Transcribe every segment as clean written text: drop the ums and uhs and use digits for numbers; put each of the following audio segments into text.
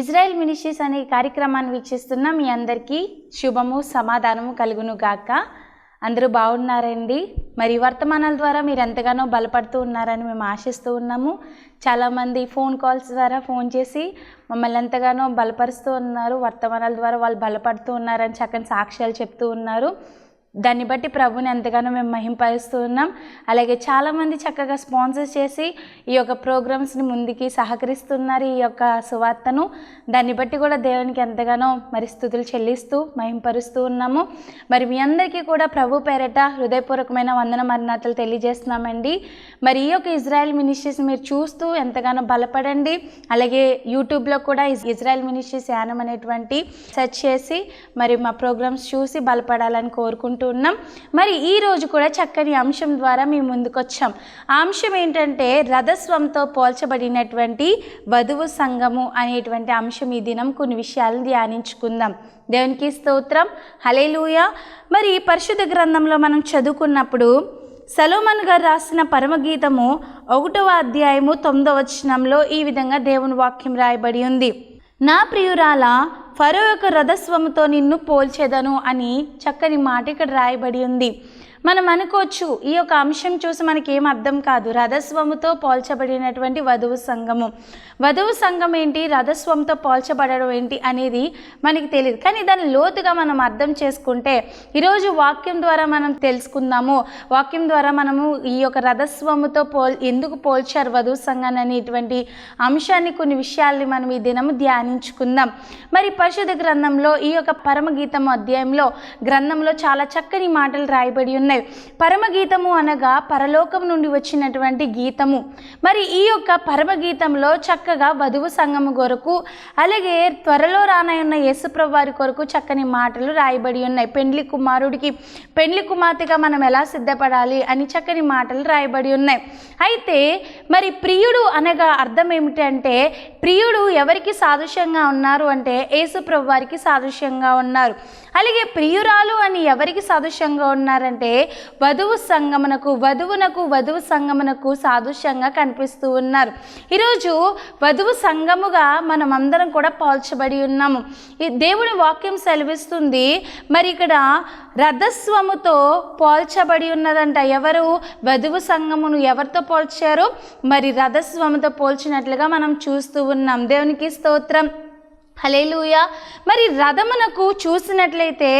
Israel ministries అనే కార్యక్రమాన్ని వీక్షిస్తున్న మీ అందరికీ శుభము సమాధానము కలుగును గాక. అందరూ బాగున్నారండి. మరి వర్తమానాల ద్వారా మీరు ఎంతగానో బలపడుతూ ఉన్నారని మేము ఆశిస్తూ ఉన్నాము. చాలామంది ఫోన్ కాల్స్ ద్వారా ఫోన్ చేసి మమ్మల్ని ఎంతగానో బలపరుస్తూ ఉన్నారు. వర్తమానాల ద్వారా వాళ్ళు బలపడుతూ ఉన్నారని చక్కని సాక్ష్యాలు చెప్తూ ఉన్నారు. దాన్ని బట్టి ప్రభుని ఎంతగానో మేము మహింపరుస్తూ ఉన్నాం. అలాగే చాలామంది చక్కగా స్పాన్సర్ చేసి ఈ యొక్క ప్రోగ్రామ్స్ని ముందుకి సహకరిస్తున్నారు. ఈ యొక్క సువార్తను దాన్ని బట్టి కూడా దేవునికి ఎంతగానో మరి స్తుతులు చెల్లిస్తూ మహింపరుస్తూ ఉన్నాము. మరి మీ అందరికీ కూడా ప్రభు పేరట హృదయపూర్వకమైన వందన మరణాతలు తెలియజేస్తున్నామండి. మరి ఈ యొక్క ఇజ్రాయెల్ మినిస్ట్రీస్ మీరు చూస్తూ ఎంతగానో బలపడండి. అలాగే యూట్యూబ్లో కూడా ఇజ్రాయెల్ మినిస్ట్రీస్ యానం అనేటువంటి సెర్చ్ చేసి మరి మా ప్రోగ్రామ్స్ చూసి బలపడాలని కోరుకుంటున్నాం. మరి ఈ రోజు కూడా చక్కని అంశం ద్వారా మేము ముందుకు వచ్చాం. ఆ అంశం ఏంటంటే రథస్వంతో పోల్చబడినటువంటి వధువు సంఘము అనేటువంటి అంశం. ఈ దినం కొన్ని విషయాలను ధ్యానించుకుందాం. దేవునికి స్తోత్రం, హల్లెలూయా. మరి పరిశుద్ధ గ్రంథంలో మనం చదువుకున్నప్పుడు సొలొమోను గారు రాసిన పరమగీతము 1వ అధ్యాయము 9వ వచనంలో ఈ విధంగా దేవుని వాక్యం రాయబడి ఉంది. నా ప్రియురాల ఫరో యొక్క రథస్వముతో నిన్ను పోల్చెదను అని చక్కని మాట ఇక్కడ రాయబడి ఉంది. మనం అనుకోవచ్చు ఈ యొక్క అంశం చూసి మనకేం అర్థం కాదు. రథస్వముతో పోల్చబడినటువంటి వధువు సంఘము, వధువు సంఘం ఏంటి, రథస్వంతో పోల్చబడడం ఏంటి అనేది మనకి తెలియదు. కానీ దాన్ని లోతుగా మనం అర్థం చేసుకుంటే ఈరోజు వాక్యం ద్వారా మనం తెలుసుకుందాము. వాక్యం ద్వారా మనము ఈ యొక్క రథస్వముతో ఎందుకు పోల్చారు వధువు సంఘాన్ని అనేటువంటి అంశాన్ని, కొన్ని విషయాల్ని మనం ఈ దినము ధ్యానించుకుందాం. మరి పరిశుద్ధ గ్రంథంలో ఈ యొక్క పరమగీతము అధ్యాయంలో గ్రంథంలో చాలా చక్కని మాటలు రాయబడి ఉన్నాయి. పరమగీతము అనగా పరలోకం నుండి వచ్చినటువంటి గీతము. మరి ఈ యొక్క పరమగీతంలో చక్కగా వధువు సంఘము కొరకు, అలాగే త్వరలో రానయున్న యేసుప్రభు వారి కొరకు చక్కని మాటలు రాయబడి ఉన్నాయి. పెండ్లి కుమారుడికి పెండ్లి కుమార్తెగా మనం ఎలా సిద్ధపడాలి అని చక్కని మాటలు రాయబడి ఉన్నాయి. అయితే మరి ప్రియుడు అనగా అర్థం ఏమిటంటే, ప్రియుడు ఎవరికి సాదృశ్యంగా ఉన్నారు అంటే యేసుప్రభు వారికి సాదృశ్యంగా ఉన్నారు. అలాగే ప్రియురాలు అని ఎవరికి సాదృశ్యంగా ఉన్నారంటే వధువు సంగమునకు, వధువు సంగమునకు సాదృశ్యంగా కనిపిస్తూ ఉన్నారు. ఈరోజు వధువు సంఘముగా మనం అందరం కూడా పోల్చబడి ఉన్నాము. ఈ దేవుని వాక్యం సెలవిస్తుంది. మరి ఇక్కడ రథస్వముతో పోల్చబడి ఉన్నదంట. ఎవరు? వధువు సంఘమును ఎవరితో పోల్చారు? మరి రథస్వముతో పోల్చినట్లుగా మనం చూస్తూ ఉన్నాం. దేవునికి స్తోత్రం, హల్లెలూయా. మరి రథమునకు చూసినట్లయితే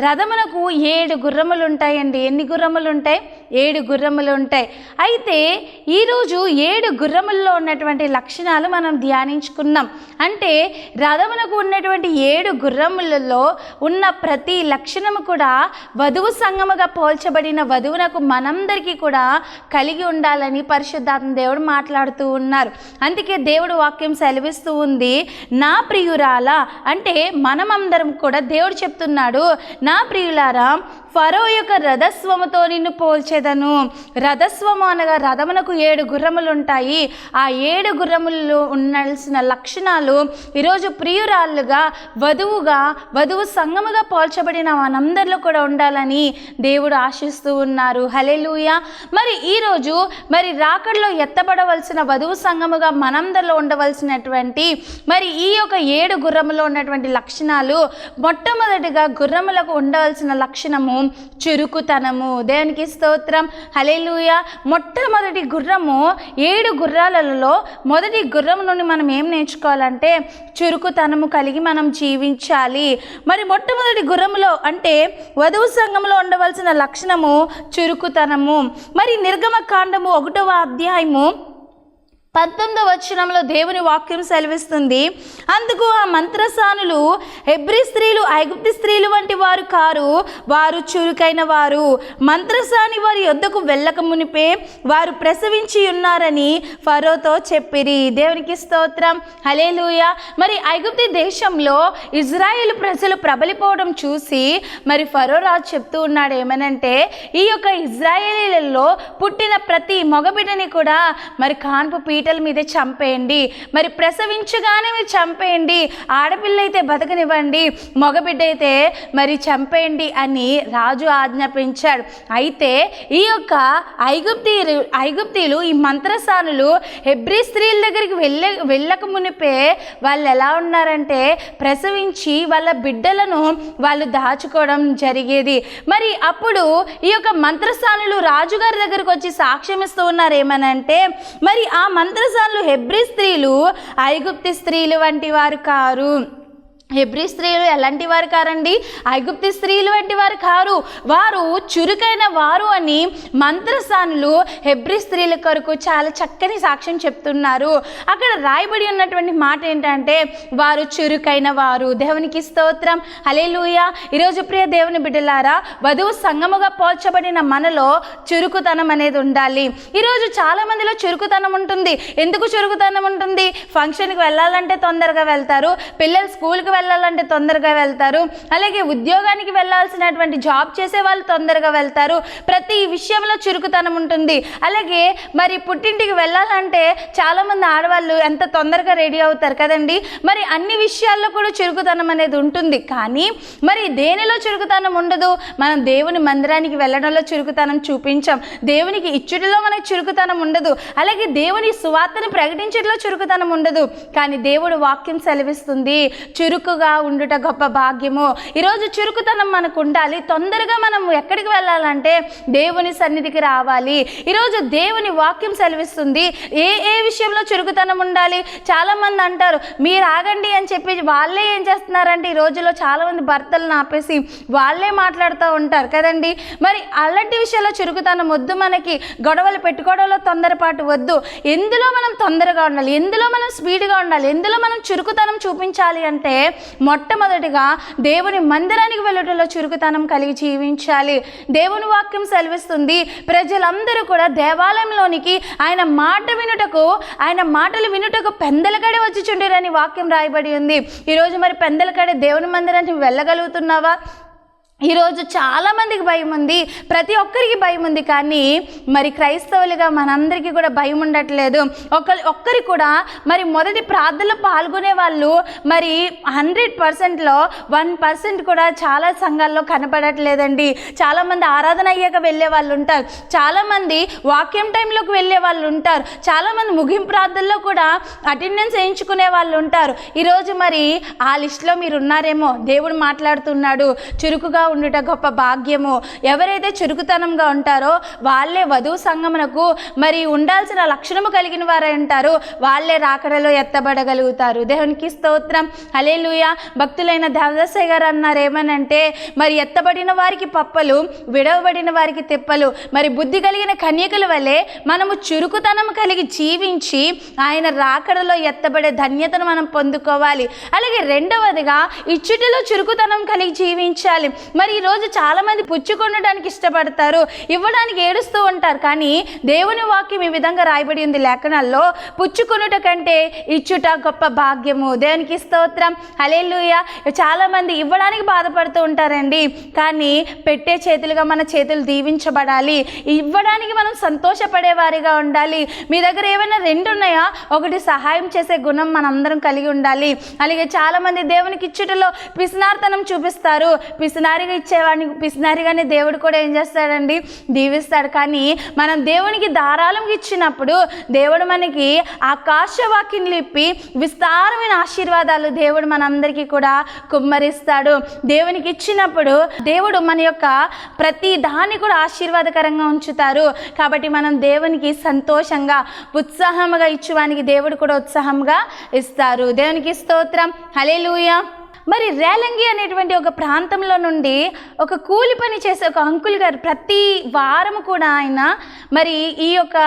రథమునకు 7 గుర్రములు ఉంటాయండి. ఎన్ని గుర్రములు ఉంటాయి? 7 గుర్రములు ఉంటాయి. అయితే ఈరోజు 7 గుర్రముల్లో ఉన్నటువంటి లక్షణాలు మనం ధ్యానించుకున్నాం. అంటే రథమునకు ఉన్నటువంటి 7 గుర్రములలో ఉన్న ప్రతి లక్షణము కూడా వధువు సంఘముగా పోల్చబడిన వధువునకు మనందరికీ కూడా కలిగి ఉండాలని పరిశుద్ధాత్మ దేవుడు మాట్లాడుతూ ఉన్నారు. అందుకే దేవుడు వాక్యం సెలవిస్తూ ఉంది, నా ప్రియురాలా, అంటే మనమందరం కూడా దేవుడు చెప్తున్నాడు, నా ప్రియులారా ఫరో యొక్క రథస్వముతో నిన్ను పోల్చేదను. రథస్వము అనగా రథమునకు 7 గుర్రములు ఉంటాయి. ఆ 7 గుర్రములలో ఉండాల్సిన లక్షణాలు ఈరోజు ప్రియురాళ్ళుగా, వధువుగా, వధువు సంఘముగా పోల్చబడిన మనందరిలో కూడా ఉండాలని దేవుడు ఆశిస్తూ ఉన్నారు. హల్లెలూయా. మరి ఈరోజు మరి రాకడలో ఎత్తబడవలసిన వధువు సంఘముగా మనందరిలో ఉండవలసినటువంటి మరి ఈ యొక్క 7 గుర్రములో ఉన్నటువంటి లక్షణాలు, మొట్టమొదటిగా గుర్రములకు ఉండవలసిన లక్షణము చురుకుతనము. దేవునికి స్తోత్రం, హల్లెలూయా. మొట్టమొదటి గుర్రము, 7 గుర్రాలలో మొదటి గుర్రం నుండి మనం ఏం నేర్చుకోవాలంటే చురుకుతనము కలిగి మనం జీవించాలి. మరి మొట్టమొదటి గుర్రములో అంటే వధువు సంఘంలో ఉండవలసిన లక్షణము చురుకుతనము. మరి నిర్గమకాండము 1వ అధ్యాయము 19వ వచనంలో దేవుని వాక్యం సెలవిస్తుంది, అందుకు ఆ మంత్రసానులు హెబ్రీ స్త్రీలు ఐగుప్తు స్త్రీలు వంటి వారు కారు, వారు చురుకైన వారు. మంత్రసాని వారి యొద్దకు వెళ్ళక మునిపే వారు ప్రసవించి ఉన్నారని ఫరోతో చెప్పిరి. దేవునికి స్తోత్రం, హల్లెలూయా. మరి ఐగుప్తు దేశంలో ఇజ్రాయేలు ప్రజలు ప్రబలిపోవడం చూసి మరి ఫరో రాజు చెప్తూ ఉన్నాడు ఏమనంటే, ఈ యొక్క ఇజ్రాయేలీలలో పుట్టిన ప్రతి మగబిడ్డని కూడా మరి కాన్పు పీట పీటల మీదే చంపేయండి, మరి ప్రసవించగానే మీరు చంపేయండి, ఆడపిల్ల అయితే బతకనివ్వండి, మగబిడ్డ అయితే మరి చంపేయండి అని రాజు ఆజ్ఞాపించాడు. అయితే ఈ యొక్క ఐగుప్తీయులు ఈ మంత్రసానులు హెబ్రీ స్త్రీల దగ్గరికి వెళ్ళక మునిపే వాళ్ళు ఎలా ఉన్నారంటే ప్రసవించి వాళ్ళ బిడ్డలను వాళ్ళు దాచుకోవడం జరిగేది. మరి అప్పుడు ఈ యొక్క మంత్రసానులు రాజుగారి దగ్గరకు వచ్చి సాక్ష్యం ఇస్తూ ఉన్నారు ఏమనంటే, మరి ఆ మంత్రసానులు హెబ్రీ స్త్రీలు ఐగుప్తి స్త్రీలు వంటి వారు కారు. హెబ్రీ స్త్రీలు ఎలాంటి వారు కారండి? ఐగుప్తి స్త్రీలు వంటి వారు కారు, వారు చురుకైన వారు అని మంత్రసానులు హెబ్రీ స్త్రీల కొరకు చాలా చక్కని సాక్ష్యం చెప్తున్నారు. అక్కడ రాయబడి ఉన్నటువంటి మాట ఏంటంటే వారు చురుకైన వారు. దేవునికి స్తోత్రం, హల్లెలూయా. ఈరోజు ప్రియ దేవుని బిడ్డలారా, వధువు సంగముగా పోల్చబడిన మనలో చురుకుతనం అనేది ఉండాలి. ఈరోజు చాలా మందిలో చురుకుతనం ఉంటుంది. ఎందుకు చురుకుతనం ఉంటుంది? ఫంక్షన్కి వెళ్ళాలంటే తొందరగా వెళ్తారు, పిల్లలు స్కూల్కి వెళ్ళాలంటే తొందరగా వెళ్తారు, అలాగే ఉద్యోగానికి వెళ్ళాల్సినటువంటి జాబ్ చేసే వాళ్ళు తొందరగా వెళ్తారు. ప్రతి విషయంలో చురుకుతనం ఉంటుంది. అలాగే మరి పుట్టింటికి వెళ్ళాలంటే చాలామంది ఆడవాళ్ళు ఎంత తొందరగా రెడీ అవుతారు కదండి. మరి అన్ని విషయాల్లో కూడా చురుకుతనం అనేది ఉంటుంది. కానీ మరి దేనిలో చురుకుతనం ఉండదు? మనం దేవుని మందిరానికి వెళ్ళడంలో చురుకుతనం చూపించాం, దేవునికి ఇచ్చుటలో మనకు చురుకుతనం ఉండదు, అలాగే దేవుని సువార్తను ప్రకటించడంలో చురుకుతనం ఉండదు. కానీ దేవుడు వాక్యం సెలవిస్తుంది చురుకుగా ఉండుట గొప్ప భాగ్యము. ఈరోజు చురుకుతనం మనకు ఉండాలి. తొందరగా మనం ఎక్కడికి వెళ్ళాలంటే దేవుని సన్నిధికి రావాలి. ఈరోజు దేవుని వాక్యం సెలవిస్తుంది ఏ విషయంలో చురుకుతనం ఉండాలి. చాలామంది అంటారు మీరు ఆగండి అని చెప్పి వాళ్ళే ఏం చేస్తున్నారంటే ఈ రోజులో చాలామంది భర్తలను ఆపేసి వాళ్ళే మాట్లాడుతూ ఉంటారు కదండి. మరి అలాంటి విషయాల్లో చురుకుతనం వద్దు. మనకి గొడవలు పెట్టుకోవడంలో తొందరపాటు వద్దు. ఎందులో మనం తొందరగా ఉండాలి, ఎందులో మనం స్పీడ్గా ఉండాలి, ఎందులో మనం చురుకుతనం చూపించాలి అంటే మొట్టమొదటిగా దేవుని మందిరానికి వెళ్ళటంలో చురుకుతనం కలిగి జీవించాలి. దేవుని వాక్యం సెలవిస్తుంది ప్రజలందరూ కూడా దేవాలయంలోనికి ఆయన మాటలు వినుటకు పెందలకడే వచ్చి చుండిరని వాక్యం రాయబడి ఉంది. ఈరోజు మరి పెందలకడే దేవుని మందిరానికి వెళ్ళగలుగుతున్నావా? ఈరోజు చాలామందికి భయం ఉంది, ప్రతి ఒక్కరికి భయం ఉంది. కానీ మరి క్రైస్తవులుగా మనందరికీ కూడా భయం ఉండట్లేదు. ఒక్కరి కూడా మరి మొదటి ప్రార్థనలో పాల్గొనే వాళ్ళు మరి 100%లో 1% కూడా చాలా సంఘాల్లో కనపడట్లేదండి. చాలామంది ఆరాధన అయ్యాక వెళ్ళే వాళ్ళు ఉంటారు, చాలామంది వాక్యం టైంలోకి వెళ్ళే వాళ్ళు ఉంటారు, చాలామంది ముగింపు ప్రార్థనలో కూడా అటెండెన్స్ వేయించుకునే వాళ్ళు ఉంటారు. ఈరోజు మరి ఆ లిస్టులో మీరు ఉన్నారేమో. దేవుడు మాట్లాడుతున్నాడు చురుకుగా ఉండుట గొప్ప భాగ్యము. ఎవరైతే చురుకుతనంగా ఉంటారో వాళ్ళే వధువు సంగమునకు మరి ఉండాల్సిన లక్షణము కలిగిన వారే ఉంటారు, వాళ్ళే రాకడలో ఎత్తబడగలుగుతారు. దేవునికి స్తోత్రం, హల్లెలూయా. భక్తులైన దేవదాసయ్య గారు అన్నారు ఏమనంటే, మరి ఎత్తబడిన వారికి పప్పలు, విడవబడిన వారికి తిప్పలు. మరి బుద్ధి కలిగిన కన్యకల వలె మనము చురుకుతనం కలిగి జీవించి ఆయన రాకడలో ఎత్తబడే ధన్యతను మనం పొందుకోవాలి. అలాగే రెండవదిగా ఇచ్చుటిలో చురుకుతనం కలిగి జీవించాలి. మరి ఈరోజు చాలామంది పుచ్చుకొనడానికి ఇష్టపడతారు, ఇవ్వడానికి ఏడుస్తూ ఉంటారు. కానీ దేవుని వాక్యం ఈ విధంగా రాయబడి ఉంది లేఖనాల్లో, పుచ్చుకొనుట కంటే ఇచ్చుట గొప్ప భాగ్యము. దేవునికి స్తోత్రం, హల్లెలూయా. చాలామంది ఇవ్వడానికి బాధపడుతూ ఉంటారండి, కానీ పెట్టే చేతులుగా మన చేతులు దీవించబడాలి. ఇవ్వడానికి మనం సంతోషపడేవారిగా ఉండాలి. మీ దగ్గర ఏమైనా రెండు ఉన్నాయా? ఒకటి సహాయం చేసే గుణం మనందరం కలిగి ఉండాలి. అలాగే చాలామంది దేవునికి ఇచ్చుటలో పిసినార్తనం చూపిస్తారు. పిసినారిగా ఇచ్చేవాడిని పిసినారిగానే దేవుడు కూడా ఏం చేస్తాడండి? దీవిస్తాడు. కానీ మనం దేవునికి ధారాళంగా ఇచ్చినప్పుడు దేవుడు మనకి ఆకాశవాక్యం లిప్పి విస్తారమైన ఆశీర్వాదాలు దేవుడు మనందరికీ కూడా కుమ్మరిస్తాడు. దేవునికి ఇచ్చినప్పుడు దేవుడు మన యొక్క ప్రతి దాన్ని కూడా ఆశీర్వాదకరంగా ఉంచుతారు. కాబట్టి మనం దేవునికి సంతోషంగా ఉత్సాహంగా ఇచ్చేవానికి దేవుడు కూడా ఉత్సాహంగా ఇస్తారు. దేవునికి స్తోత్రం, హల్లెలూయా. మరి రేలంగి అనేటువంటి ఒక ప్రాంతంలో నుండి ఒక కూలి పని చేసే ఒక అంకుల్ గారు ప్రతి వారం కూడా ఆయన మరి ఈ యొక్క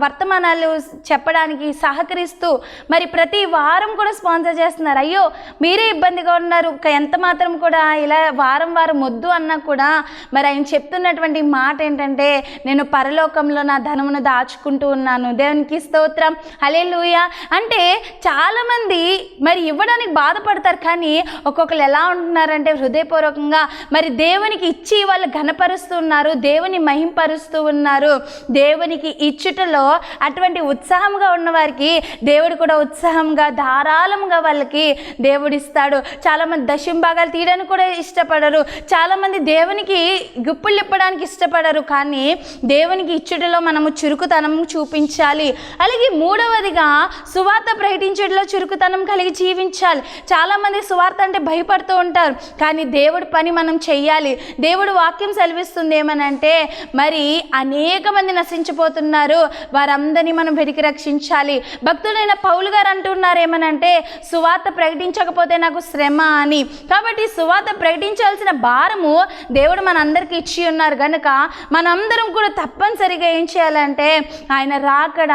వర్తమానాలు చెప్పడానికి సహకరిస్తూ మరి ప్రతి వారం కూడా స్పాన్సర్ చేస్తున్నారు. అయ్యో మీరే ఇబ్బందిగా ఉన్నారు, ఎంత మాత్రం కూడా ఇలా వారం వద్దు అన్నా కూడా మరి ఆయన చెప్తున్నటువంటి మాట ఏంటంటే, నేను పరలోకంలో నా ధనమును దాచుకుంటూ ఉన్నాను. దేవునికి స్తోత్రం, హల్లెలూయా. అంటే చాలామంది మరి ఇవ్వడానికి బాధపడతారు, కానీ ఒక్కొక్కరు ఎలా ఉంటున్నారంటే హృదయపూర్వకంగా మరి దేవునికి ఇచ్చి వాళ్ళు ఘనపరుస్తూ ఉన్నారు, దేవుని మహింపరుస్తూ ఉన్నారు. దేవునికి ఇచ్చుటలో అటువంటి ఉత్సాహంగా ఉన్న వారికి దేవుడు కూడా ఉత్సాహంగా ధారాళంగా వాళ్ళకి దేవుడు ఇస్తాడు. చాలామంది దశంభాగాలు తీయడానికి కూడా ఇష్టపడరు, చాలామంది దేవునికి గుప్పులు ఇప్పడానికి ఇష్టపడరు. కానీ దేవునికి ఇచ్చుటలో మనము చురుకుతనం చూపించాలి. అలాగే మూడవదిగా సువార్త ప్రకటించడంలో చురుకుతనం కలిగి జీవించాలి. చాలామంది సువార్త అంటే భయపడుతూ ఉంటారు, కానీ దేవుడి పని మనం చెయ్యాలి. దేవుడు వాక్యం సెలవిస్తుంది ఏమనంటే మరి అనేక మంది నశించిపోతున్నారు, వారందరినీ మనం వెతికి రక్షించాలి. భక్తుడైన పౌలు గారు అంటున్నారు ఏమనంటే సువార్త ప్రకటించకపోతే నాకు శ్రమ అని. కాబట్టి సువార్త ప్రకటించాల్సిన భారము దేవుడు మనందరికీ ఇచ్చి ఉన్నారు కనుక మనందరం కూడా తప్పనిసరిగా ఏం చేయాలంటే ఆయన రాకడ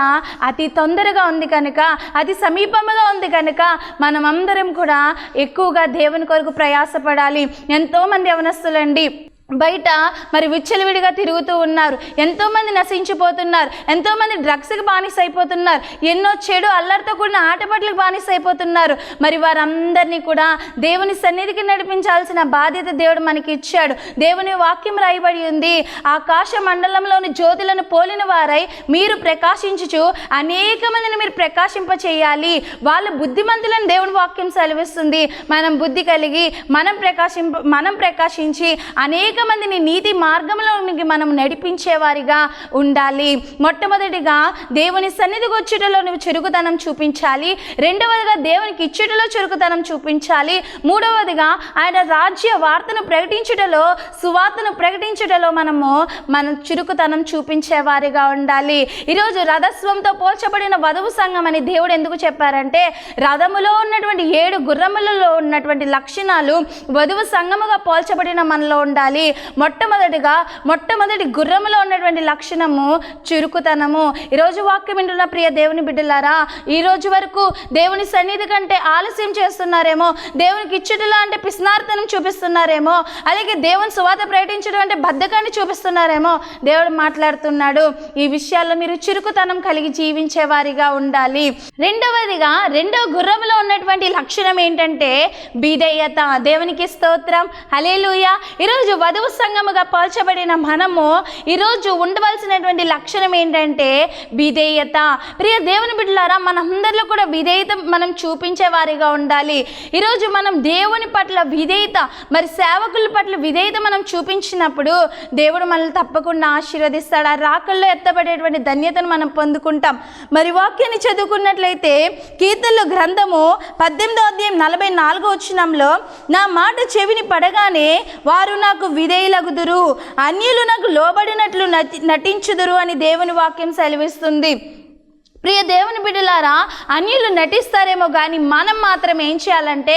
అతి తొందరగా ఉంది కనుక, అతి సమీపంగా ఉంది కనుక మనమందరం కూడా ఎక్కువగా దేవుని కొరకు ప్రయాసపడాలి. ఎంతోమంది యవనస్తులండి బయట మరి విచ్చలవిడిగా తిరుగుతూ ఉన్నారు, ఎంతోమంది నశించిపోతున్నారు, ఎంతోమంది డ్రగ్స్కి బానిస అయిపోతున్నారు, ఎన్నో చెడు అల్లరితో కూడిన ఆటపాటలకు బానిస అయిపోతున్నారు. మరి వారందరినీ కూడా దేవుని సన్నిధికి నడిపించాల్సిన బాధ్యత దేవుడు మనకి ఇచ్చాడు. దేవుని వాక్యం రాయబడి ఉంది, ఆకాశ మండలంలోని జ్యోతులను పోలిన వారై మీరు ప్రకాశించుచు అనేక మందిని మీరు ప్రకాశింపచేయాలి. వాళ్ళ బుద్ధిమంతులను దేవుని వాక్యం సెలవిస్తుంది. మనం బుద్ధి కలిగి మనం ప్రకాశించి అనేక మందిని నీతి మార్గంలోనికి మనం నడిపించేవారిగా ఉండాలి. మొట్టమొదటిగా దేవుని సన్నిధికి వచ్చుటలో నువ్వు చురుకుతనం చూపించాలి. రెండవదిగా దేవునికి ఇచ్చుటలో చురుకుతనం చూపించాలి. మూడవదిగా ఆయన రాజ్య వార్తను ప్రకటించుటలో, సువార్తను ప్రకటించుటలో మనం చురుకుతనం చూపించేవారిగా ఉండాలి. ఈరోజు రథస్వంతో పోల్చబడిన వధువు సంఘం అని దేవుడు ఎందుకు చెప్పారంటే రథములో ఉన్నటువంటి 7 గుర్రములలో ఉన్నటువంటి లక్షణాలు వధువు సంఘముగా పోల్చబడిన మనలో ఉండాలి. మొట్టమొదటి గుర్రములో ఉన్నటువంటి లక్షణము చురుకుతనము. ఈరోజు వాక్యం వింటున్న ప్రియ దేవుని బిడ్డలారా, ఈ రోజు వరకు దేవుని సన్నిధి కంటే ఆలస్యం చేస్తున్నారేమో, దేవునికి ఇచ్చుటలా అంటే పిస్నార్తనం చూపిస్తున్నారేమో, అలాగే దేవుని సువార్త ప్రకటించడం అంటే బద్ధకాన్ని చూపిస్తున్నారేమో. దేవుడు మాట్లాడుతున్నాడు, ఈ విషయాల్లో మీరు చురుకుతనం కలిగి జీవించే వారిగా ఉండాలి. రెండవదిగా రెండవ గుర్రములో ఉన్నటువంటి లక్షణం ఏంటంటే విధేయత. దేవునికి స్తోత్రం, హల్లెలూయా. ఈరోజు వధువు సంఘముగా పోల్చబడిన మనము ఈరోజు ఉండవలసినటువంటి లక్షణం ఏంటంటే విధేయత. ప్రియ దేవుని బిడ్డలారా, మనందరిలో కూడా విధేయత మనం చూపించే వారిగా ఉండాలి. ఈరోజు మనం దేవుని పట్ల విధేయత, మరి సేవకుల పట్ల విధేయత మనం చూపించినప్పుడు దేవుడు మనల్ని తప్పకుండా ఆశీర్వదిస్తాడు. ఆ రాకల్లో ఎత్తబడేటువంటి ధన్యతను మనం పొందుకుంటాం. మరి వాక్యాన్ని చదువుకున్నట్లయితే కీర్తనల గ్రంథము 18వ అధ్యాయం 44వ వచనంలో నా మాట చెవిని పడగానే వారు నాకు విధేయులగుదురు, అన్యులు నాకు లోబడినట్లు నటించుదురు అని దేవుని వాక్యం సెలవిస్తుంది. ప్రియ దేవుని బిడ్డలారా, అన్యులు నటిస్తారేమో కానీ మనం మాత్రం ఏం చేయాలంటే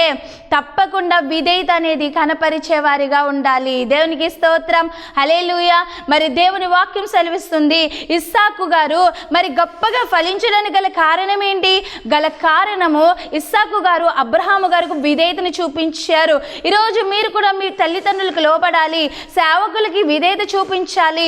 తప్పకుండా విధేయత అనేది కనపరిచేవారిగా ఉండాలి. దేవునికి స్తోత్రం, హల్లెలూయా. మరి దేవుని వాక్యం సెలవిస్తుంది ఇస్సాకు గారు మరి గొప్పగా ఫలించడానికి గల కారణం ఏంటి? గల కారణము ఇస్సాకు గారు అబ్రహాము గారికి విధేయతను చూపించారు. ఈరోజు మీరు కూడా మీ తల్లిదండ్రులకు లోబడాలి, సేవకులకి విధేయత చూపించాలి.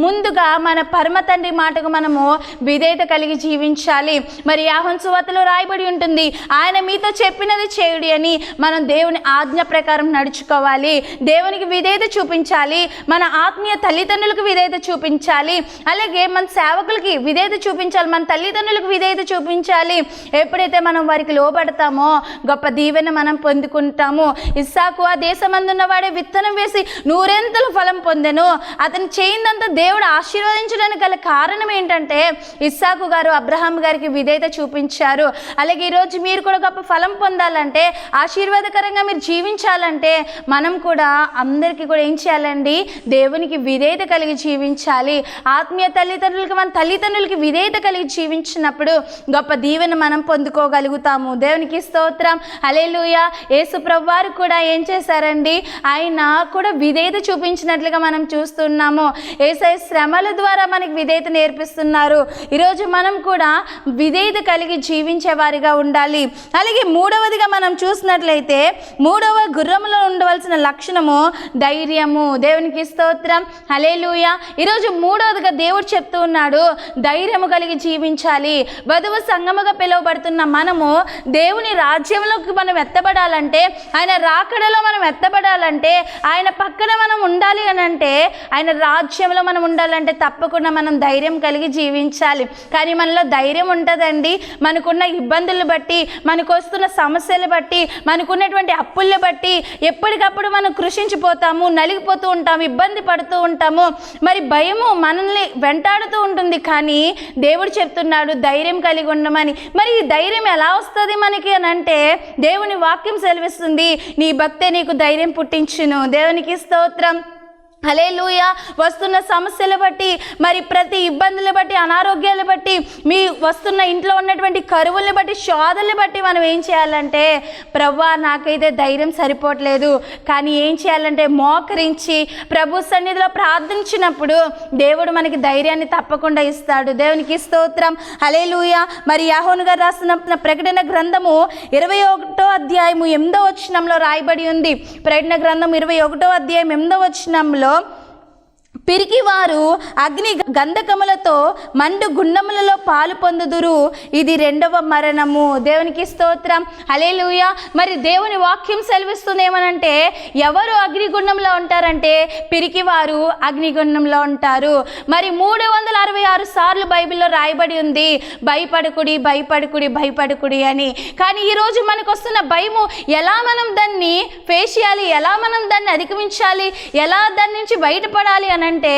ముందుగా మన పరమ తండ్రి మాటకు మనము విధేయత కలిగి జీవించాలి. మరి యోహాను సువార్తలో రాయబడి ఉంటుంది, ఆయన మీతో చెప్పినది చేయుడి అని. మనం దేవుని ఆజ్ఞ ప్రకారం నడుచుకోవాలి, దేవునికి విధేయత చూపించాలి, మన ఆత్మీయ తల్లిదండ్రులకు విధేయత చూపించాలి, అలాగే మన సేవకులకి విధేయత చూపించాలి, మన తల్లిదండ్రులకు విధేయత చూపించాలి. ఎప్పుడైతే మనం వారికి లోబడతామో గొప్ప దీవెన మనం పొందుకుంటాము. ఇస్సాకు ఆ దేశమందున్న వాడే విత్తనం వేసి 100 ఫలం పొందెను. అతను చేయిందంతా దేవుడు ఆశీర్వదించడానికి గల కారణం ఏంటంటే ఇస్సాకు గారు అబ్రహాం గారికి విధేయత చూపించారు. అలాగే ఈరోజు మీరు కూడా గొప్ప ఫలం పొందాలంటే, ఆశీర్వాదకరంగా మీరు జీవించాలంటే మనం కూడా అందరికీ కూడా ఏం చేయాలండి? దేవునికి విధేయత కలిగి జీవించాలి. ఆత్మీయ తల్లిదండ్రులకి, మన తల్లిదండ్రులకి విధేయత కలిగి జీవించినప్పుడు గొప్ప దీవెన మనం పొందుకోగలుగుతాము. దేవునికి స్తోత్రం, హల్లెలూయా. యేసు ప్రభువారు కూడా ఏం చేశారండి? ఆయన కూడా విధేయత చూపించినట్లుగా మనం చూస్తున్నాము. యేసయ్య శ్రమల ద్వారా మనకి విధేయత నేర్పిస్తున్నారు. ఈరోజు మనం కూడా కూడా విధేయత కలిగి జీవించే వారిగా ఉండాలి. అలాగే మూడవదిగా మనం చూసినట్లయితే మూడవ గుర్రంలో ఉండవలసిన లక్షణము ధైర్యము. దేవునికి స్తోత్రం, హల్లెలూయా. ఈరోజు మూడవదిగా దేవుడు చెప్తూ ఉన్నాడు, ధైర్యము కలిగి జీవించాలి. వధువు సంగముగా పిలువబడుతున్న మనము దేవుని రాజ్యంలోకి మనం ఎత్తబడాలంటే, ఆయన రాకడలో మనం ఎత్తబడాలంటే, ఆయన పక్కన మనం ఉండాలి అని అంటే, ఆయన రాజ్యంలో మనం ఉండాలంటే తప్పకుండా మనం ధైర్యం కలిగి జీవించాలి. కానీ మనలో ధైర్యం ఉంటుందండి మనకున్న ఇబ్బందులు బట్టి, మనకు వస్తున్న సమస్యలు బట్టి, మనకున్నటువంటి అప్పుల్ని బట్టి ఎప్పటికప్పుడు మనం కృషించిపోతాము, నలిగిపోతూ ఉంటాము, ఇబ్బంది పడుతూ ఉంటాము. మరి భయము మనల్ని వెంటాడుతూ ఉంటుంది. కానీ దేవుడు చెప్తున్నాడు ధైర్యం కలిగి ఉండమని. మరి ఈ ధైర్యం ఎలా వస్తుంది మనకి అని అంటే, దేవుని వాక్యం సెలవిస్తుంది, నీ భక్తే నీకు ధైర్యం పుట్టించును. దేవునికి స్తోత్రం, హల్లెలూయా. వస్తున్న సమస్యలు బట్టి, మరి ప్రతి ఇబ్బందులు బట్టి, అనారోగ్యాలు బట్టి, మీ వస్తున్న ఇంట్లో ఉన్నటువంటి కరువుల్ని బట్టి, శోధనలు బట్టి మనం ఏం చేయాలంటే, ప్రభువా నాకైతే ధైర్యం సరిపోవట్లేదు, కానీ ఏం చేయాలంటే మోకరించి ప్రభు సన్నిధిలో ప్రార్థించినప్పుడు దేవుడు మనకి ధైర్యాన్ని తప్పకుండా ఇస్తాడు. దేవునికి స్తోత్రం, హల్లెలూయా. మరి యోహాను గారు రాసిన ప్రకటన గ్రంథము 21వ అధ్యాయము 8వ వచనంలో రాయబడి ఉంది. ప్రకటన గ్రంథం 21వ అధ్యాయం 8వ వచనంలో, పిరికి వారు అగ్ని గంధకములతో మండు గుండములలో పాలు పొందుదురు, ఇది రెండవ మరణము. దేవునికి స్తోత్రం, హల్లెలూయా. మరి దేవుని వాక్యం సెలవిస్తుంది ఏమనంటే, ఎవరు అగ్నిగుండంలో ఉంటారంటే పిరికి వారు అగ్నిగుండంలో ఉంటారు. మరి 366 సార్లు బైబిల్లో రాయబడి ఉంది, భయపడకుడి భయపడకుడి భయపడకుడి అని. కానీ ఈరోజు మనకు వస్తున్న భయము ఎలా మనం దాన్ని ఫేస్ చేయాలి, ఎలా మనం దాన్ని అధిగమించాలి, ఎలా దాని నుంచి బయటపడాలి అని అంటే,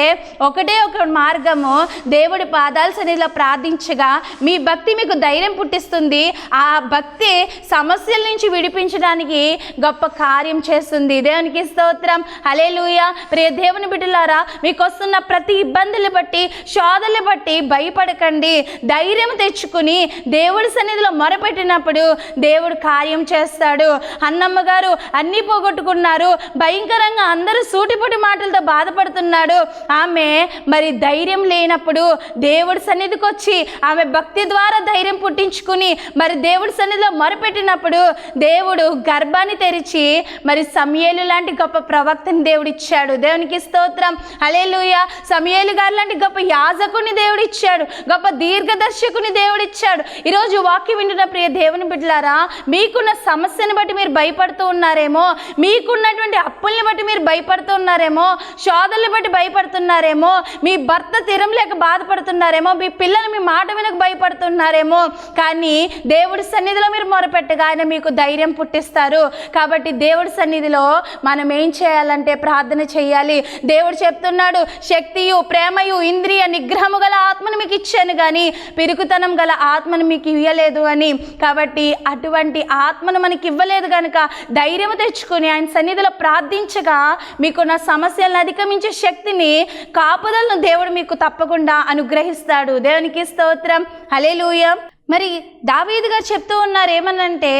ఒకటే ఒక మార్గము, దేవుడి పాదాల సన్నిధిలో ప్రార్థించగా మీ భక్తి మీకు ధైర్యం పుట్టిస్తుంది. ఆ భక్తి సమస్యల నుంచి విడిపించడానికి గొప్ప కార్యం చేస్తుంది. దేవునికి స్తోత్రం, హల్లెలూయా. ప్రియ దేవుని బిడ్డలారా, మీకు వస్తున్న ప్రతి ఇబ్బందులు బట్టి, శోధనలు బట్టి భయపడకండి. ధైర్యం తెచ్చుకుని దేవుడి సన్నిధిలో మొరపెట్టినప్పుడు దేవుడు కార్యం చేస్తాడు. అన్నమ్మ గారు అన్నీ పోగొట్టుకున్నారు, భయంకరంగా అందరూ సూటిపుటి మాటలతో బాధపడుతున్నాడు. ఆమె మరి ధైర్యం లేనప్పుడు దేవుడి సన్నిధికి వచ్చి ఆమె భక్తి ద్వారా ధైర్యం పుట్టించుకుని మరి దేవుడి సన్నిధిలో మొరపెట్టినప్పుడు దేవుడు గర్భాన్ని తెరిచి మరి సమూయేలు లాంటి గొప్ప ప్రవక్తని దేవుడు ఇచ్చాడు. దేవునికి స్తోత్రం, హల్లెలూయా. సమూయేలు గారు లాంటి గొప్ప యాజకుని దేవుడు ఇచ్చాడు, గొప్ప దీర్ఘదర్శకుని దేవుడు ఇచ్చాడు. ఈరోజు వాక్యం వింటున్న ప్రియ దేవుని బిడ్డలారా, మీకున్న సమస్యను బట్టి మీరు భయపడుతూ ఉన్నారేమో, మీకున్నటువంటి అప్పుల్ని బట్టి మీరు భయపడుతూ ఉన్నారేమో, శోధనలు బట్టి భయపడుతున్నారేమో, మీ భర్త తీరం లేక బాధపడుతున్నారేమో, మీ పిల్లలు మీ మాట వినక భయపడుతున్నారేమో. కానీ దేవుడి సన్నిధిలో మీరు మొరపెట్టగా ఆయన మీకు ధైర్యం పుట్టిస్తారు. కాబట్టి దేవుడి సన్నిధిలో మనం ఏం చేయాలంటే ప్రార్థన చేయాలి. దేవుడు చెప్తున్నాడు, శక్తియు ప్రేమయు ఇంద్రియ నిగ్రహము గల ఆత్మను మీకు ఇచ్చాను కానీ పిరుగుతనం గల ఆత్మను మీకు ఇవ్వలేదు అని. కాబట్టి అటువంటి ఆత్మను మనకి ఇవ్వలేదు కనుక ధైర్యం తెచ్చుకొని ఆయన సన్నిధిలో ప్రార్థించగా మీకున్న సమస్యలను అధిగమించే శక్తిని, కాపుదలను దేవుడు మీకు తప్పకుండా అనుగ్రహిస్తాడు. దేవునికి స్తోత్రం, హల్లెలూయా. మరి దావీదు గారు చెప్తూ ఉన్నారు ఏమనంటే,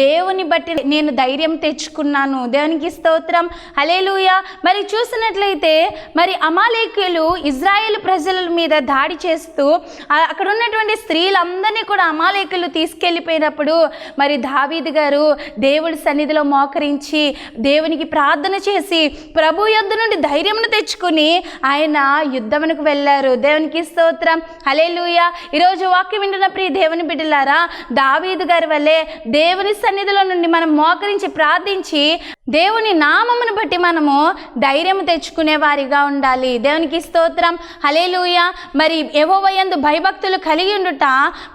దేవుని బట్టి నేను ధైర్యం తెచ్చుకున్నాను. దేవునికి స్తోత్రం, హల్లెలూయా. మరి చూసినట్లయితే మరి అమాలేకీయులు ఇజ్రాయేల్ ప్రజల మీద దాడి చేస్తూ అక్కడ ఉన్నటువంటి స్త్రీలందరినీ కూడా అమాలేకీయులు తీసుకెళ్ళిపోయినప్పుడు మరి దావీదు గారు దేవుడి సన్నిధిలో మోకరించి దేవునికి ప్రార్థన చేసి ప్రభు యొద్ద నుండి ధైర్యమును తెచ్చుకుని ఆయన యుద్ధమునకు వెళ్ళారు. దేవునికి స్తోత్రం, హల్లెలూయా. ఈరోజు వాక్యం వింటున్న ప్రియ దేవుని బిడ్డలారా, దావీదు గారి వల్లే దేవుని సన్నిధిలో నుండి మనం మోకరించి ప్రార్థించి దేవుని నామమును బట్టి మనము ధైర్యం తెచ్చుకునే వారిగా ఉండాలి. దేవునికి స్తోత్రం, హల్లెలూయా. మరి యెహోవా యందు భయభక్తులు కలిగి ఉండుట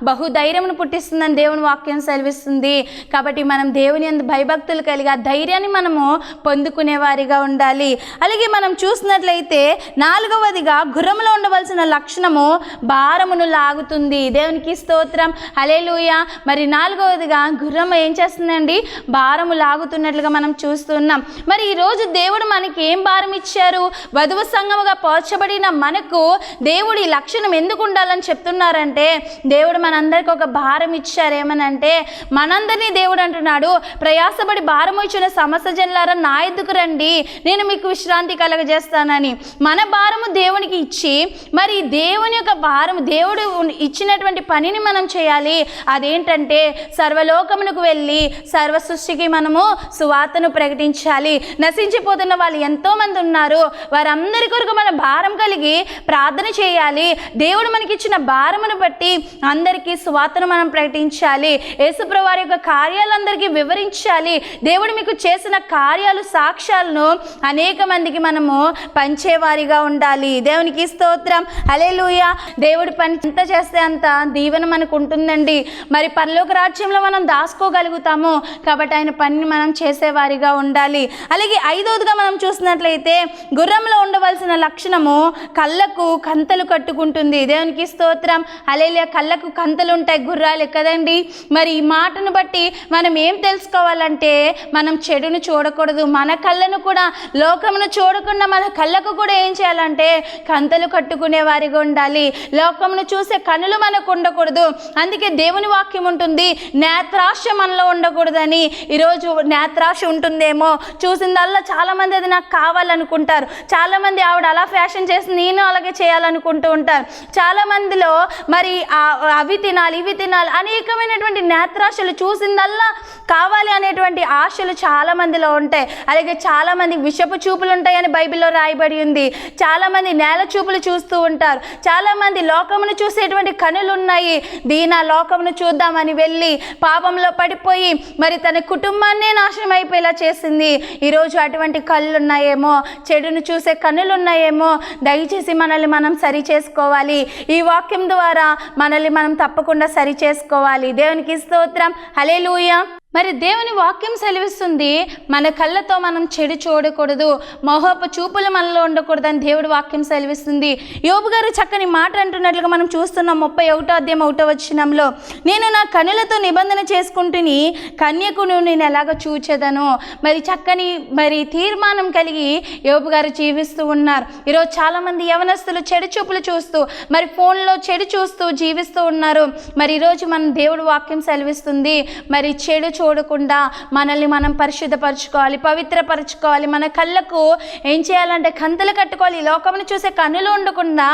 బహుధైర్యమును పుట్టిస్తుందని దేవుని వాక్యం సెలవిస్తుంది. కాబట్టి మనం దేవుని యందు భయభక్తులు కలిగి ఆ ధైర్యాన్ని మనము పొందుకునే వారిగా ఉండాలి. అలాగే మనం చూసినట్లయితే నాలుగవదిగా గుర్రంలో ఉండవలసిన లక్షణము భారమును లాగుతుంది. దేవునికి స్తోత్రం, హల్లెలూయా. మరి నాలుగవదిగా గుర్రం ఏం చేస్తుందండి, భారము లాగుతున్నట్లుగా మనం చూస్తాం. చూస్తున్నాం. మరి ఈరోజు దేవుడు మనకి ఏం భారం ఇచ్చారు? వధువు సంఘముగా పోల్చబడిన మనకు దేవుడు ఈ లక్షణం ఎందుకు ఉండాలని చెప్తున్నారంటే, దేవుడు మనందరికీ ఒక భారం ఇచ్చారు. ఏమనంటే, మనందరినీ దేవుడు అంటున్నాడు, ప్రయాసపడి భారం ఇచ్చిన సమస్త జనులారా నా ఎద్దుకు రండి, నేను మీకు విశ్రాంతి కలగజేస్తానని మన భారము దేవునికి ఇచ్చి, మరి దేవుని యొక్క భారం, దేవుడు ఇచ్చినటువంటి పనిని మనం చేయాలి. అదేంటంటే సర్వలోకమునకు వెళ్ళి సర్వ సృష్టికి మనము సువార్తను ప్రకటించాలి. నశించిపోతున్న వాళ్ళు ఎంతోమంది ఉన్నారు, వారందరి కొరకు మన భారం కలిగి ప్రార్థన చేయాలి. దేవుడు మనకిచ్చిన భారమును బట్టి అందరికీ సువార్తను మనం ప్రకటించాలి. యేసుప్రభువు వారి యొక్క కార్యాలందరికీ వివరించాలి. దేవుడు మీకు చేసిన కార్యాలు, సాక్ష్యాలను అనేక మందికి మనము పంచేవారిగా ఉండాలి. దేవునికి స్తోత్రం, హల్లెలూయా. దేవుడి పని ఎంత చేస్తే అంత దీవెన మనకు ఉంటుందండి. మరి పరలోక రాజ్యంలో మనం దాచుకోగలుగుతాము. కాబట్టి ఆయన పనిని మనం చేసేవారిగా ఉండాలి. అలాగే ఐదవదిగా మనం చూసినట్లయితే, గుర్రంలో ఉండవలసిన లక్షణము కళ్ళకు కంతలు కట్టుకుంటుంది. దేవునికి స్తోత్రం, హల్లెలూయా. కళ్ళకు కంతలు ఉంటాయి గుర్రాలు కదండి. మరి ఈ మాటను బట్టి మనం ఏం తెలుసుకోవాలంటే, మనం చెడును చూడకూడదు. మన కళ్ళను కూడా, లోకమును చూడకుండా మన కళ్ళకు కూడా ఏం చేయాలంటే కంతలు కట్టుకునే వారిగా ఉండాలి. లోకమును చూసే కనులు మనకు ఉండకూడదు. అందుకే దేవుని వాక్యం ఉంటుంది, నేత్రాశ మనలో ఉండకూడదని. ఈరోజు నేత్రాశ ఉంటుందేమో, చూసిందల్లా చాలామంది అది నాకు కావాలనుకుంటారు. చాలామంది ఆవిడ అలా ఫ్యాషన్ చేసి నేను అలాగే చేయాలనుకుంటూ ఉంటారు. చాలామందిలో మరి అవి తినాలి, ఇవి తినాలి, అనేకమైనటువంటి నేత్రాశలు, చూసిందల్లా కావాలి అనేటువంటి ఆశలు చాలా మందిలో ఉంటాయి. అలాగే చాలామంది విషపు చూపులు ఉంటాయని బైబిల్లో రాయబడి ఉంది. చాలామంది నేల చూపులు చూస్తూ ఉంటారు. చాలామంది లోకమును చూసేటువంటి కనులు ఉన్నాయి. దీనా లోకమును చూద్దామని వెళ్ళి పాపంలో పడిపోయి మరి తన కుటుంబాన్నే నాశనం అయిపోయేలా చేసింది. ఈరోజు అటువంటి కళ్ళు ఉన్నాయేమో, చెడును చూసే కనులు ఉన్నాయేమో, దయచేసి మనల్ని మనం సరి చేసుకోవాలి. ఈ వాక్యం ద్వారా మనల్ని మనం తప్పకుండా సరి చేసుకోవాలి. దేవునికి స్తోత్రం, హల్లెలూయా. మరి దేవుని వాక్యం సెలవిస్తుంది, మన కళ్ళతో మనం చెడు చూడకూడదు, మోహపు చూపులు మనలో ఉండకూడదని దేవుడి వాక్యం సెలవిస్తుంది. యోబు గారు చక్కని మాట అంటున్నట్లుగా మనం చూస్తున్నాం. 31వ అధ్యాయం 1వ వచనంలో, నేను నా కనులతో నిబంధన చేసుకుంటుని, కన్యకును నేను ఎలాగ చూచెదను. మరి చక్కని తీర్మానం కలిగి యోబు గారు జీవిస్తూ ఉన్నారు. ఈరోజు చాలామంది యవనస్తులు చెడు చూపులు చూస్తూ, ఫోన్లో చెడు చూస్తూ జీవిస్తూ ఉన్నారు. మరి ఈరోజు మనం దేవుడి వాక్యం సెలవిస్తుంది, మరి చెడు చూడకుండా మనల్ని మనం పరిశుద్ధపరచుకోవాలి, పవిత్రపరచుకోవాలి. మన కళ్ళకు ఏం చేయాలంటే కంతలు కట్టుకోవాలి. లోకమును చూసే కనులు ఉండకుండా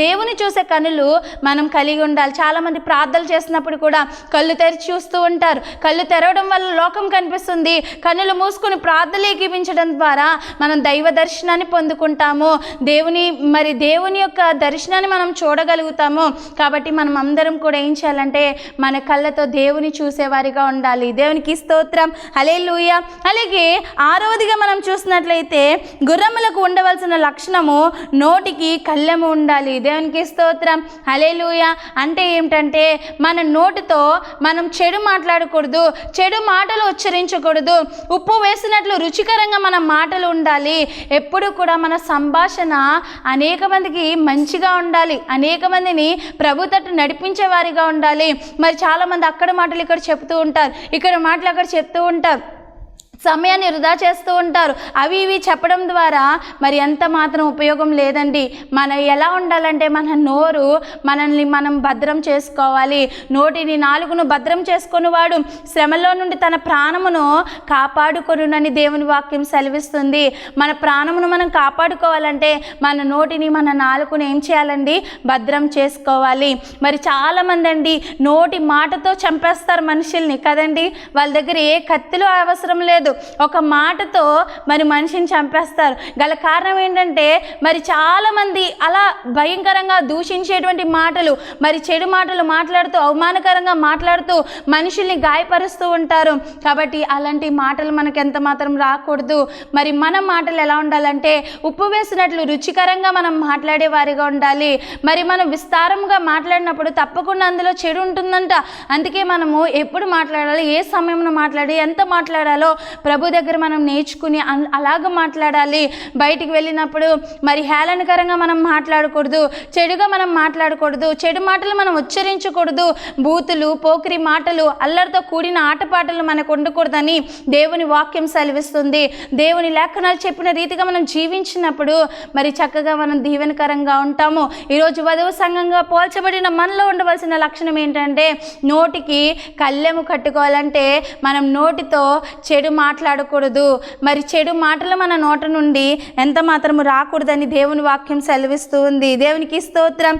దేవుని చూసే కనులు మనం కలిగి ఉండాలి. చాలామంది ప్రార్థనలు చేసినప్పుడు కూడా కళ్ళు తెరిచి చూస్తూ ఉంటారు. కళ్ళు తెరవడం వల్ల లోకం కనిపిస్తుంది. కనులు మూసుకొని ప్రార్థనలు ఏకీపించడం ద్వారా మనం దైవ దర్శనాన్ని పొందుకుంటాము. దేవుని యొక్క దర్శనాన్ని మనం చూడగలుగుతాము. కాబట్టి మనం అందరం కూడా ఏం చేయాలంటే మన కళ్ళతో దేవుని చూసేవారిగా ఉండాలి. దేవునికి స్తోత్రం, హల్లెలూయా. అలాగే 6వదిగా మనం చూసినట్లయితే, గుర్రములకు ఉండవలసిన లక్షణము నోటికి కళ్ళెము ఉండాలి. దేవునికి స్తోత్రం, హల్లెలూయా. అంటే ఏమిటంటే, మన నోటితో మనం చెడు మాట్లాడకూడదు, చెడు మాటలు ఉచ్చరించకూడదు. ఉప్పు వేసినట్లు రుచికరంగా మన మాటలు ఉండాలి. ఎప్పుడు కూడా మన సంభాషణ అనేక మందికి మంచిగా ఉండాలి, అనేక మందిని ప్రభు తట్టు నడిపించే వారిగా ఉండాలి. మరి చాలామంది అక్కడ మాటలు ఇక్కడ చెప్తూ ఉంటారు, ఇక్కడ మాటలు అక్కడ చెప్తూ ఉంటారు, సమయాన్ని వృధా చేస్తూ ఉంటారు. అవి ఇవి చెప్పడం ద్వారా మరి ఎంత మాత్రం ఉపయోగం లేదండి. మనం ఎలా ఉండాలంటే, మన నోరు మనల్ని మనం భద్రం చేసుకోవాలి. నోటిని, నాలుగును భద్రం చేసుకునేవాడు శ్రమలో నుండి తన ప్రాణమును కాపాడుకొనునని దేవుని వాక్యం సెలవిస్తుంది. మన ప్రాణమును మనం కాపాడుకోవాలంటే మన నోటిని, మన నాలుగును ఏం చేయాలండి? భద్రం చేసుకోవాలి. మరి చాలామంది అండి నోటి మాటతో చంపేస్తారు మనుషుల్ని కదండి. వాళ్ళ దగ్గర ఏ కత్తిలో అవసరం లేదు, ఒక మాటతో మరి మనిషిని చంపేస్తారు. గల కారణం ఏంటంటే, మరి చాలామంది అలా భయంకరంగా దూషించేటువంటి మాటలు, మరి చెడు మాటలు మాట్లాడుతూ, అవమానకరంగా మాట్లాడుతూ మనుషుల్ని గాయపరుస్తూ ఉంటారు. కాబట్టి అలాంటి మాటలు మనకు ఎంత మాత్రం రాకూడదు. మరి మన మాటలు ఎలా ఉండాలంటే, ఉప్పు వేసినట్లు రుచికరంగా మనం మాట్లాడే వారిగా ఉండాలి. మరి మనం విస్తారంగా మాట్లాడినప్పుడు తప్పకుండా అందులో చెడు ఉంటుందంట. అందుకే మనము ఎప్పుడు మాట్లాడాలి, ఏ సమయంలో మాట్లాడి, ఎంత మాట్లాడాలో ప్రభు దగ్గర మనం నేర్చుకుని అలాగ మాట్లాడాలి. బయటికి వెళ్ళినప్పుడు మరి హేళనకరంగా మనం మాట్లాడకూడదు, చెడుగా మనం మాట్లాడకూడదు, చెడు మాటలు మనం ఉచ్చరించకూడదు, బూతులు పోకిరి మాటలు అల్లరితో కూడిన ఆటపాటలు మనకు ఉండకూడదని దేవుని వాక్యం సెలవిస్తుంది. దేవుని లేఖనాలు చెప్పిన రీతిగా మనం జీవించినప్పుడు మరి చక్కగా మనం దీవెనకరంగా ఉంటాము. ఈరోజు వధువు సంఘంగా పోల్చబడిన మనలో ఉండవలసిన లక్షణం ఏంటంటే, నోటికి కళ్ళెము కట్టుకోవాలంటే మనం నోటితో చెడు మాట్లాడకూడదు. మరి చెడు మాటలు మన నోట నుండి ఎంత మాత్రము రాకూడదని దేవుని వాక్యం సెలవిస్తూ ఉంది. దేవునికి స్తోత్రం.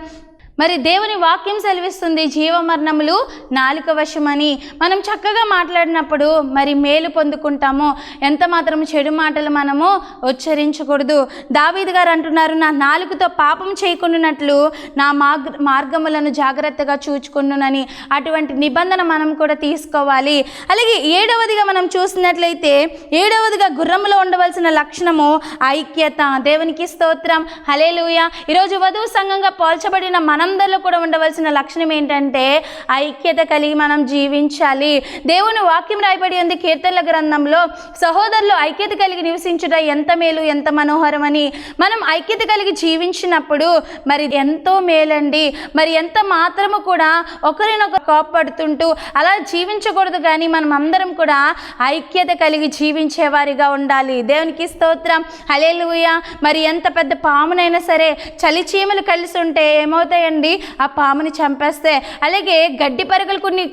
మరి దేవుని వాక్యం సెలవిస్తుంది, జీవమరణములు నాలుక వశమని. మనం చక్కగా మాట్లాడినప్పుడు మరి మేలు పొందుకుంటాము. ఎంత మాత్రం చెడు మాటలు మనము ఉచ్చరించకూడదు. దావీదు గారు అంటున్నారు, నా నాలుకతో పాపం చేయకుండానట్లు నా మార్గములను జాగ్రత్తగా చూచుకుండునని. అటువంటి నిబంధన మనం కూడా తీసుకోవాలి. అలాగే 7వదిగా మనం చూసినట్లయితే, 7వదిగా గుర్రములో ఉండవలసిన లక్షణము ఐక్యత. దేవునికి స్తోత్రం, హల్లెలూయా. ఈరోజు వధువు సంఘంగా పోల్చబడిన మనందరిలో కూడా ఉండవలసిన లక్షణం ఏంటంటే, ఐక్యత కలిగి మనం జీవించాలి. దేవుని వాక్యం రాయబడి ఉంది కీర్తనల గ్రంథంలో, సహోదరులు ఐక్యత కలిగి నివసించుట ఎంత మేలు ఎంత మనోహరం అని. మనం ఐక్యత కలిగి జీవించినప్పుడు మరి ఎంతో మేలండి. మరి ఎంత మాత్రము కూడా ఒకరినొకరు కోపడుతుంటూ అలా జీవించకూడదు, కానీ మనం అందరం కూడా ఐక్యత కలిగి జీవించేవారిగా ఉండాలి. దేవునికి స్తోత్రం, హల్లెలూయా. మరి ఎంత పెద్ద పామునైనా సరే చలి చీమలు కలిసి ఉంటే ఏమవుతాయండి, ఆ పాముని చంపేస్తే. అలాగే గడ్డి పరకలు కొన్ని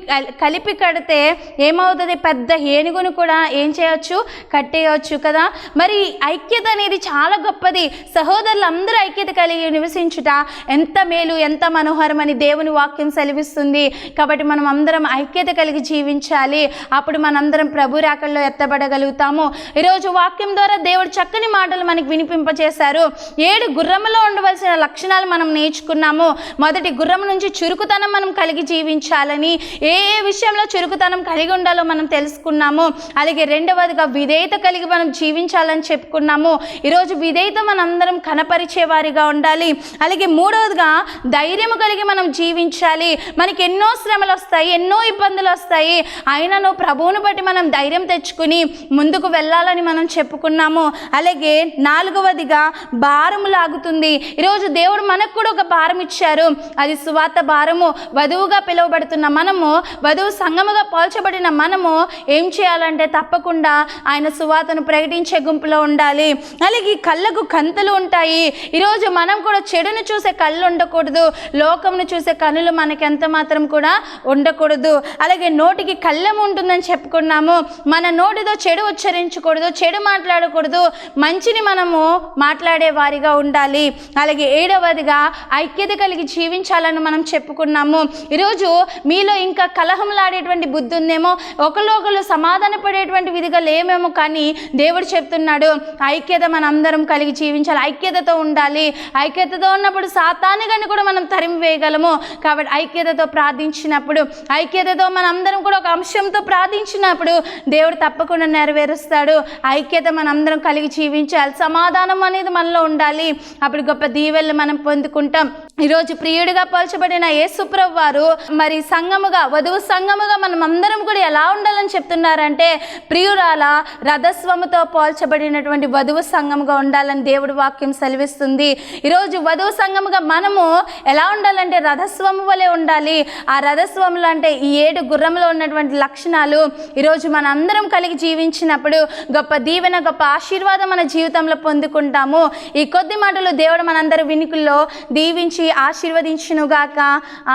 కలిపి కడితే ఏమవుతుంది, పెద్ద ఏనుగును కూడా ఏం చేయవచ్చు, కట్టేయవచ్చు కదా. మరి ఐక్యత అనేది చాలా గొప్పది. సహోదరులు అందరూ ఐక్యత కలిగి నివసించుట ఎంత మేలు ఎంత మనోహరం అని దేవుని వాక్యం సెలవిస్తుంది. కాబట్టి మనం అందరం ఐక్యత కలిగి జీవించాలి. అప్పుడు మనందరం ప్రభు రాకల్లో ఎత్తబడగలుగుతాము. ఈరోజు వాక్యం ద్వారా దేవుడు చక్కని మాటలు మనకి వినిపింపచేశారు. 7 గుర్రములో ఉండవలసిన లక్షణాలు మనం నేర్చుకున్నాము. మొదటి, గుర్రం నుంచి చురుకుతనం మనం కలిగి జీవించాలని, ఏ విషయంలో చురుకుతనం కలిగి ఉండాలో మనం తెలుసుకున్నాము. అలాగే 2వదిగా విధేయత కలిగి మనం జీవించాలని చెప్పుకున్నాము. ఈరోజు విధేయత మనందరం కనపరిచే వారిగా ఉండాలి. అలాగే 3వదిగా ధైర్యము కలిగి మనం జీవించాలి. మనకి ఎన్నో శ్రమలు వస్తాయి, ఎన్నో ఇబ్బందులు వస్తాయి, అయినను ప్రభువును బట్టి మనం ధైర్యం తెచ్చుకుని ముందుకు వెళ్ళాలని మనం చెప్పుకున్నాము. అలాగే 4వదిగా భారము లాగుతుంది. ఈరోజు దేవుడు మనకు కూడా ఒక భారం ఇచ్చారు, అది సువార్త భారము. వధువుగా పిలువబడుతున్న మనము, వధువు సంఘముగా పోల్చబడిన మనము ఏం చేయాలంటే తప్పకుండా ఆయన సువార్తను ప్రకటించే గుంపులో ఉండాలి. అలాగే కళ్ళకు కంతలు ఉంటాయి. ఈరోజు మనం కూడా చెడును చూసే కళ్ళు ఉండకూడదు, లోకమును చూసే కనులు మనకి ఎంత మాత్రం కూడా ఉండకూడదు. అలాగే నోటికి కళ్ళెము ఉంటుందని చెప్పుకున్నాము. మన నోటితో చెడు ఉచ్చరించకూడదు, చెడు మాట్లాడకూడదు, మంచిని మనము మాట్లాడే వారిగా ఉండాలి. అలాగే 7వదిగా ఐక్యత కలిగి జీవించాలని మనం చెప్పుకున్నాము. ఈరోజు మీలో ఇంకా కలహంలాడేటువంటి బుద్ధి ఉందేమో, ఒకరు సమాధాన పడేటువంటి విధిగా లేమేమో, కానీ దేవుడు చెప్తున్నాడు ఐక్యత మనందరం కలిగి జీవించాలి, ఐక్యతతో ఉండాలి. ఐక్యతతో ఉన్నప్పుడు సాతానుగాని కూడా మనం తరిమి వేయగలము. కాబట్టి ఐక్యతతో ప్రార్థించినప్పుడు, ఐక్యతతో మనందరం కూడా ఒక అంశంతో ప్రార్థించినప్పుడు దేవుడు తప్పకుండా నెరవేరుస్తాడు. ఐక్యత మనందరం కలిగి జీవించాలి, సమాధానం అనేది మనలో ఉండాలి. అప్పుడు గొప్ప దీవెనలు మనం పొందుకుంటాం. ఈరోజు ప్రియుడిగా పోల్చబడిన యేసుప్రభు వారు మరి సంఘముగా, వధువు సంఘముగా మనం అందరం కూడా ఎలా ఉండాలని చెప్తున్నారంటే, ప్రియురాల రథస్వముతో పోల్చబడినటువంటి వధువు సంఘముగా ఉండాలని దేవుడి వాక్యం సెలవిస్తుంది. ఈరోజు వధువు సంఘముగా మనము ఎలా ఉండాలంటే రథస్వము వలె ఉండాలి. ఆ రథస్వములు అంటే ఈ 7 గుర్రంలో ఉన్నటువంటి లక్షణాలు ఈరోజు మన అందరం కలిగి జీవించినప్పుడు గొప్ప దీవెన, గొప్ప ఆశీర్వాదం మన జీవితంలో పొందుకుంటాము. ఈ కొద్ది మాటలు దేవుడు మనందరి వినికుల్లో దీవించి ఆశీర్వదించునుగాక.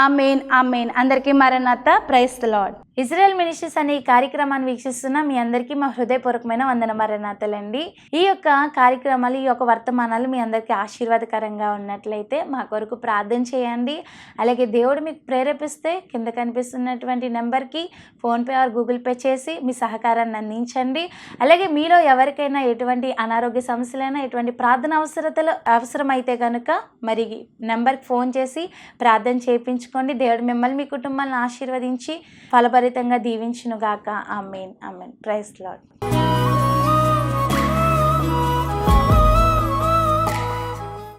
ఆమేన్, ఆమేన్. అందరికీ మరణాత. Praise the lord. Israel ministries అనే ఈ కార్యక్రమాన్ని వీక్షిస్తున్న మీ అందరికీ మా హృదయపూర్వకమైన వందన మరణాతలండి. ఈ యొక్క కార్యక్రమాలు, ఈ యొక్క వర్తమానాలు మీ అందరికీ ఆశీర్వాదకరంగా ఉన్నట్లయితే మా కొరకు ప్రార్థన చేయండి. అలాగే దేవుడు మీకు ప్రేరేపిస్తే కింద కనిపిస్తున్నటువంటి నెంబర్కి ఫోన్పే ఆర్ గూగుల్ పే చేసి మీ సహకారాన్ని అందించండి. అలాగే మీలో ఎవరికైనా ఎటువంటి అనారోగ్య సమస్యలైనా, ఎటువంటి ప్రార్థన అవసరమైతే కనుక మరి నెంబర్కి ఫోన్ చేసి ప్రార్థన చేయించుకోండి. దేవుడు మిమ్మల్ని, మీ కుటుంబాలను ఆశీర్వదించి ఫలభరితంగా దీవించునుగాక. ఆమేన్, ఆమేన్. Praise the lord.